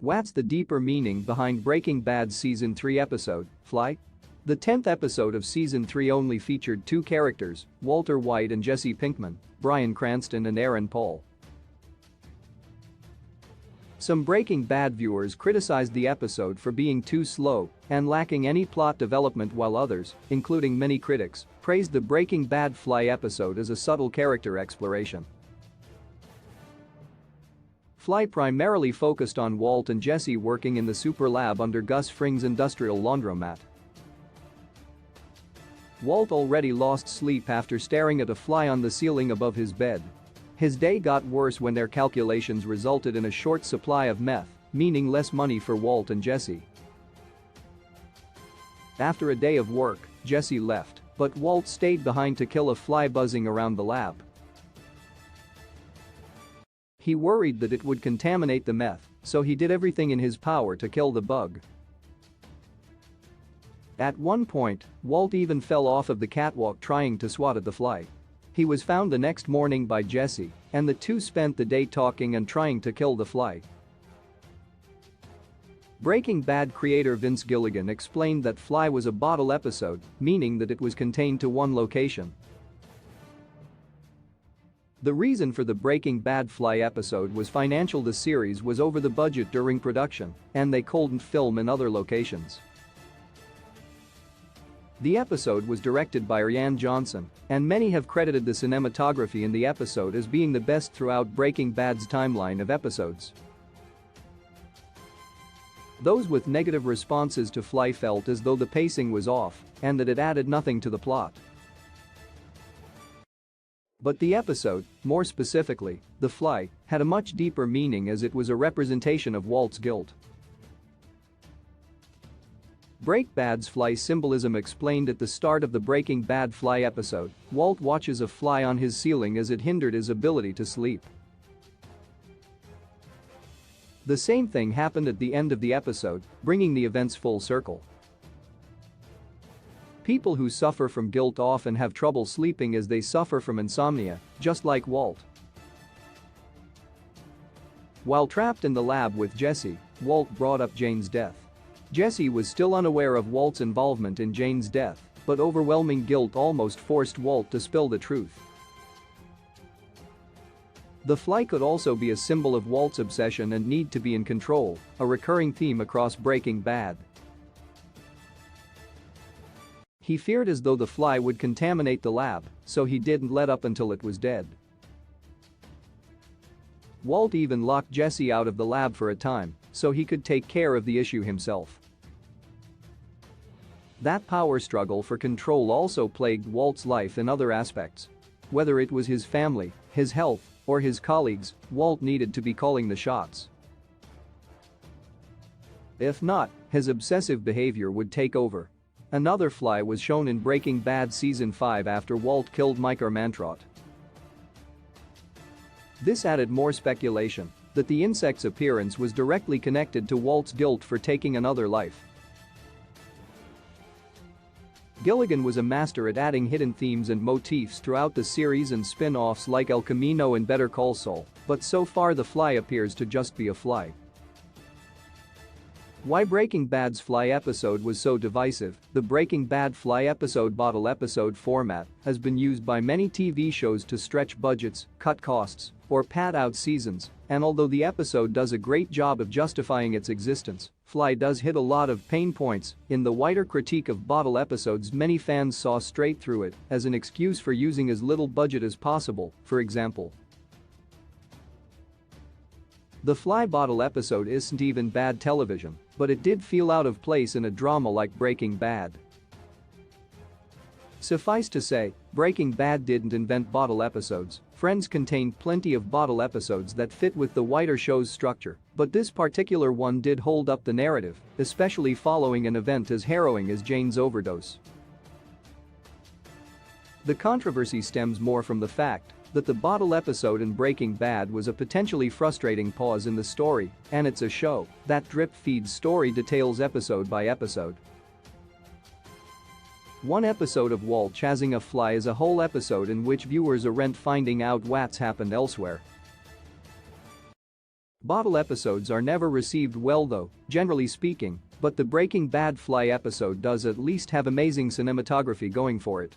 What's the deeper meaning behind Breaking Bad's Season 3 episode, Fly? The 10th episode of Season 3 only featured two characters, Walter White and Jesse Pinkman, Bryan Cranston and Aaron Paul. Some Breaking Bad viewers criticized the episode for being too slow and lacking any plot development, while others, including many critics, praised the Breaking Bad Fly episode as a subtle character exploration. Fly primarily focused on Walt and Jesse working in the super lab under Gus Fring's industrial laundromat. Walt already lost sleep after staring at a fly on the ceiling above his bed. His day got worse when their calculations resulted in a short supply of meth, meaning less money for Walt and Jesse. After a day of work, Jesse left, but Walt stayed behind to kill a fly buzzing around the lab. He worried that it would contaminate the meth, so he did everything in his power to kill the bug. At one point, Walt even fell off of the catwalk trying to swat at the fly. He was found the next morning by Jesse, and the two spent the day talking and trying to kill the fly. Breaking Bad creator Vince Gilligan explained that Fly was a bottle episode, meaning that it was contained to one location. The reason for the Breaking Bad Fly episode was financial. The series was over the budget during production, and they couldn't film in other locations. The episode was directed by Rian Johnson, and many have credited the cinematography in the episode as being the best throughout Breaking Bad's timeline of episodes. Those with negative responses to Fly felt as though the pacing was off and that it added nothing to the plot. But the episode, more specifically, The Fly, had a much deeper meaning as it was a representation of Walt's guilt. Breaking Bad's fly symbolism explained at the start of the Breaking Bad Fly episode, Walt watches a fly on his ceiling as it hindered his ability to sleep. The same thing happened at the end of the episode, bringing the events full circle. People who suffer from guilt often have trouble sleeping as they suffer from insomnia, just like Walt. While trapped in the lab with Jesse, Walt brought up Jane's death. Jesse was still unaware of Walt's involvement in Jane's death, but overwhelming guilt almost forced Walt to spill the truth. The fly could also be a symbol of Walt's obsession and need to be in control, a recurring theme across Breaking Bad. He feared as though the fly would contaminate the lab, so he didn't let up until it was dead. Walt even locked Jesse out of the lab for a time, so he could take care of the issue himself. That power struggle for control also plagued Walt's life in other aspects. Whether it was his family, his health, or his colleagues, Walt needed to be calling the shots. If not, his obsessive behavior would take over. Another fly was shown in Breaking Bad Season 5 after Walt killed Mike Armantrout. This added more speculation that the insect's appearance was directly connected to Walt's guilt for taking another life. Gilligan was a master at adding hidden themes and motifs throughout the series and spin-offs like El Camino and Better Call Saul, but so far the fly appears to just be a fly. Why Breaking Bad's Fly episode was so divisive. The Breaking Bad Fly episode bottle episode format has been used by many TV shows to stretch budgets, cut costs, or pad out seasons, and although the episode does a great job of justifying its existence, Fly does hit a lot of pain points. In the wider critique of bottle episodes, many fans saw straight through it as an excuse for using as little budget as possible. For example, the Fly bottle episode isn't even bad television, but it did feel out of place in a drama like Breaking Bad. Suffice to say, Breaking Bad didn't invent bottle episodes. Friends contained plenty of bottle episodes that fit with the wider show's structure, but this particular one did hold up the narrative, especially following an event as harrowing as Jane's overdose. The controversy stems more from the fact that the bottle episode in Breaking Bad was a potentially frustrating pause in the story, and it's a show that drip-feeds story details episode by episode. One episode of Walt chasing a fly is a whole episode in which viewers aren't finding out what's happened elsewhere. Bottle episodes are never received well though, generally speaking, but the Breaking Bad Fly episode does at least have amazing cinematography going for it.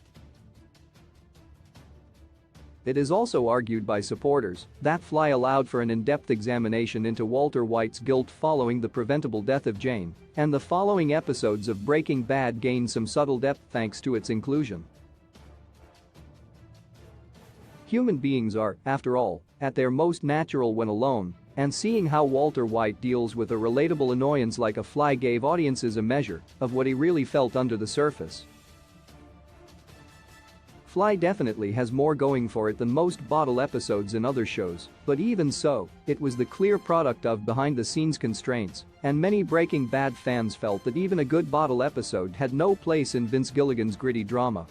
It is also argued by supporters that Fly allowed for an in-depth examination into Walter White's guilt following the preventable death of Jane, and the following episodes of Breaking Bad gained some subtle depth thanks to its inclusion. Human beings are, after all, at their most natural when alone, and seeing how Walter White deals with a relatable annoyance like a fly gave audiences a measure of what he really felt under the surface. Fly definitely has more going for it than most bottle episodes in other shows, but even so, it was the clear product of behind-the-scenes constraints, and many Breaking Bad fans felt that even a good bottle episode had no place in Vince Gilligan's gritty drama.